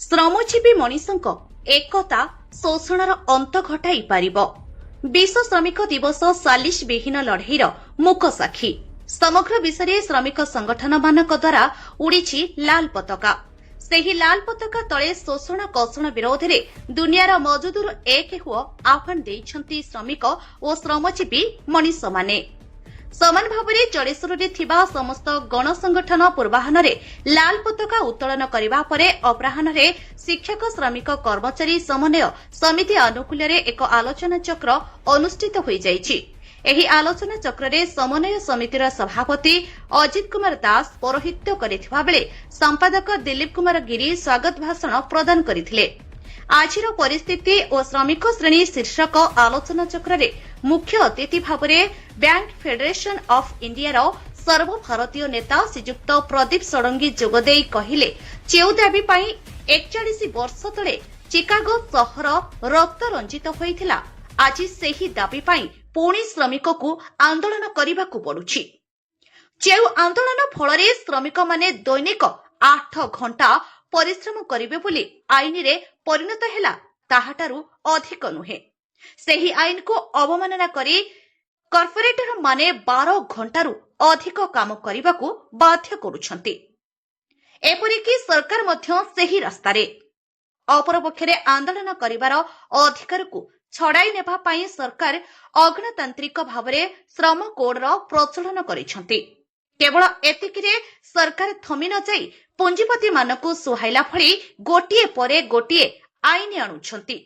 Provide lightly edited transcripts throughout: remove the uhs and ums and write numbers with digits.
ଶ୍ରମଜୀବୀ ମଣିଷଙ୍କ ଏକତା ଶୋଷଣର ଅନ୍ତ ଘଟାଇ ପାରିବ। ବିଶ୍ୱ ଶ୍ରମିକ ଦିବସ ସାଲିସ ବିହୀନ ଲଢ଼େଇର ମୂକ ସାକ୍ଷୀ। ସମଗ୍ର ବିଶ୍ୱରେ ଶ୍ରମିକ ସଂଗଠନମାନଙ୍କ ଦ୍ୱାରା ଉଡ଼ିଛି ଲାଲ ପତାକା। ସେହି ଲାଲ ପତାକା ତଳେ ଶୋଷଣ କଷଣ ବିରୋଧରେ ଦୁନିଆର ମଜଦୁର ଏକ ହୁଅ ଆହ୍ୱାନ ଦେଇଛନ୍ତି ଶ୍ରମିକ ଓ ଶ୍ରମଜୀବୀ ମଣିଷମାନେ। ସମାନ ଭାବରେ ଜଳେଶ୍ୱରରେ ଥିବା ସମସ୍ତ ଗଣସଂଗଠନ ପୂର୍ବାହ୍ନରେ ଲାଲ ପତାକା ଉତ୍ତୋଳନ କରିବା ପରେ ଅପରାହ୍ନରେ ଶିକ୍ଷକ ଶ୍ରମିକ କର୍ମଚାରୀ ସମନ୍ୱୟ ସମିତି ଆନୁକୂଲ୍ୟରେ ଏକ ଆଲୋଚନା ଚକ୍ର ଅନୁଷ୍ଠିତ ହୋଇଯାଇଛି। ଏହି ଆଲୋଚନା ଚକ୍ରରେ ସମନ୍ୱୟ ସମିତିର ସଭାପତି ଅଜିତ କୁମାର ଦାସ ପୌରୋହିତ୍ୟ କରିଥିବା ବେଳେ ସମ୍ପାଦକ ଦିଲ୍ଲୀପ କୁମାର ଗିରି ସ୍ୱାଗତ ଭାଷଣ ପ୍ରଦାନ କରିଥିଲେ। ଆଜିର ପରିସ୍ଥିତି ଓ ଶ୍ରମିକ ଶ୍ରେଣୀ ଶୀର୍ଷକ ଆଲୋଚନା ଚକ୍ରରେ ମୁଖ୍ୟ ଅତିଥି ଭାବରେ ବ୍ୟାଙ୍କ ଫେଡେରେସନ ଅଫ୍ ଇଣ୍ଡିଆର ସର୍ବଭାରତୀୟ ନେତା ଶ୍ରୀଯୁକ୍ତ ପ୍ରଦୀପ ଷଡଙ୍ଗୀ ଯୋଗଦେଇ କହିଲେ, ଯେଉଁ ଦାବି ପାଇଁ 41 ବର୍ଷ ତଳେ ଚିକାଗୋ ସହର ରକ୍ତ ରଞ୍ଜିତ ହୋଇଥିଲା, ଆଜି ସେହି ଦାବି ପାଇଁ ପୁଣି ଶ୍ରମିକକୁ ଆନ୍ଦୋଳନ କରିବାକୁ ପଡୁଛି। ଯେଉଁ ଆନ୍ଦୋଳନ ଫଳରେ ଶ୍ରମିକମାନେ ଦୈନିକ 8 ଘଣ୍ଟା ପରିଶ୍ରମ କରିବେ ବୋଲି ଆଇନରେ ପରିଣତ ହେଲା, ତାହାଠାରୁ ଅଧିକ ନୁହେଁ। ସେହି ଆଇନକୁ ଅବମାନନା କରି କର୍ପୋରେଟରମାନେ 12 ଘଣ୍ଟାରୁ ଅଧିକ କାମ କରିବାକୁ ବାଧ୍ୟ କରୁଛନ୍ତି। ଏପରିକି ସରକାର ମଧ୍ୟ ସେହି ରାସ୍ତାରେ। ଅପରପକ୍ଷରେ ଆନ୍ଦୋଳନ କରିବାର ଅଧିକାରକୁ ଛଡ଼ାଇ ନେବା ପାଇଁ ସରକାର ଅଗଣତାନ୍ତ୍ରିକ ଭାବରେ ଶ୍ରମ କୋଡର ପ୍ରଚଳନ କରିଛନ୍ତି। କେବଳ ଏତିକିରେ ସରକାର ଥମି ନ ଯାଇ ପୁଞ୍ଜିପତିମାନଙ୍କୁ ସୁହାଇଲା ଭଳି ଗୋଟିଏ ପରେ ଗୋଟିଏ ଆଇନ ଆଣୁଛନ୍ତି।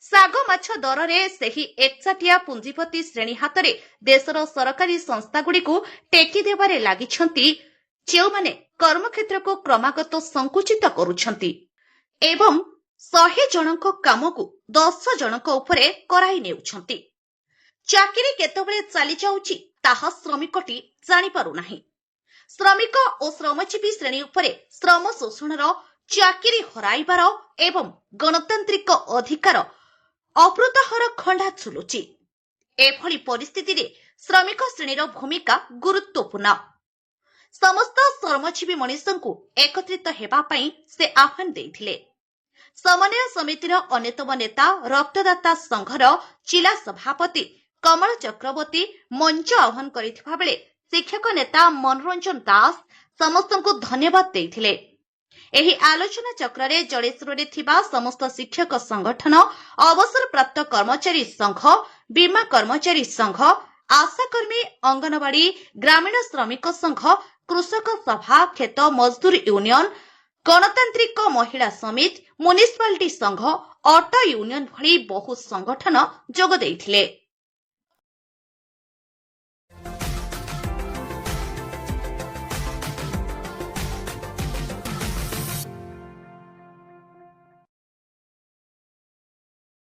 ଶାଗ ମାଛ ଦରରେ ସେହି ଏକଚାଟିଆ ପୁଞ୍ଜିପତି ଶ୍ରେଣୀ ହାତରେ ଦେଶର ସରକାରୀ ସଂସ୍ଥାଗୁଡ଼ିକୁ ଟେକି ଦେବାରେ ଲାଗିଛନ୍ତି, ଯେଉଁମାନେ କର୍ମକ୍ଷେତ୍ରକୁ କ୍ରମାଗତ ସଂକୁଚିତ କରୁଛନ୍ତି ଏବଂ 100 ଜଣଙ୍କ କାମକୁ 10 ଜଣଙ୍କ ଉପରେ କରାଇ ନେଉଛନ୍ତି। ଚାକିରି କେତେବେଳେ ଚାଲିଯାଉଛି ତାହା ଶ୍ରମିକଟି ଜାଣିପାରୁନାହିଁ। ଶ୍ରମିକ ଓ ଶ୍ରମଜୀବୀ ଶ୍ରେଣୀ ଉପରେ ଶ୍ରମ ଶୋଷଣର, ଚାକିରି ହରାଇବାର ଏବଂ ଗଣତାନ୍ତ୍ରିକ ଅଧିକାର ଅପୃତହର ଖଣ୍ଡା ଝୁଲୁଛି। ଏଭଳି ପରିସ୍ଥିତିରେ ଶ୍ରମିକ ଶ୍ରେଣୀର ଭୂମିକା ଗୁରୁତ୍ୱପୂର୍ଣ୍ଣ। ସମସ୍ତ ଶ୍ରମଜୀବୀ ମଣିଷଙ୍କୁ ଏକତ୍ରିତ ହେବା ପାଇଁ ସେ ଆହ୍ୱାନ ଦେଇଥିଲେ। ସମନ୍ୱୟ ସମିତିର ଅନ୍ୟତମ ନେତା ରକ୍ତଦାତା ସଂଘର ଜିଲ୍ଲା ସଭାପତି କମଳ ଚକ୍ରବର୍ତ୍ତୀ ମଞ୍ଚ ଆହ୍ୱାନ କରିଥିବା ବେଳେ ଶିକ୍ଷକ ନେତା ମନୋରଞ୍ଜନ ଦାସ ସମସ୍ତଙ୍କୁ ଧନ୍ୟବାଦ ଦେଇଥିଲେ। ଏହି ଆଲୋଚନା ଚକ୍ରରେ ଜଳେଶ୍ୱରରେ ଥିବା ସମସ୍ତ ଶିକ୍ଷକ ସଂଗଠନ, ଅବସରପ୍ରାପ୍ତ କର୍ମଚାରୀ ସଂଘ, ବୀମା କର୍ମଚାରୀ ସଂଘ, ଆଶାକର୍ମୀ, ଅଙ୍ଗନବାଡି, ଗ୍ରାମୀଣ ଶ୍ରମିକ ସଂଘ, କୃଷକ ସଭା, କ୍ଷେତ ମଜଦୁର ୟୁନିୟନ, ଗଣତାନ୍ତ୍ରିକ ମହିଳା ସମିତି, ମ୍ୟୁନିସିପାଲିଟି ସଂଘ, ଅଟୋ ୟୁନିୟନ ଭଳି ବହୁ ସଂଗଠନ ଯୋଗ ଦେଇଥିଲେ।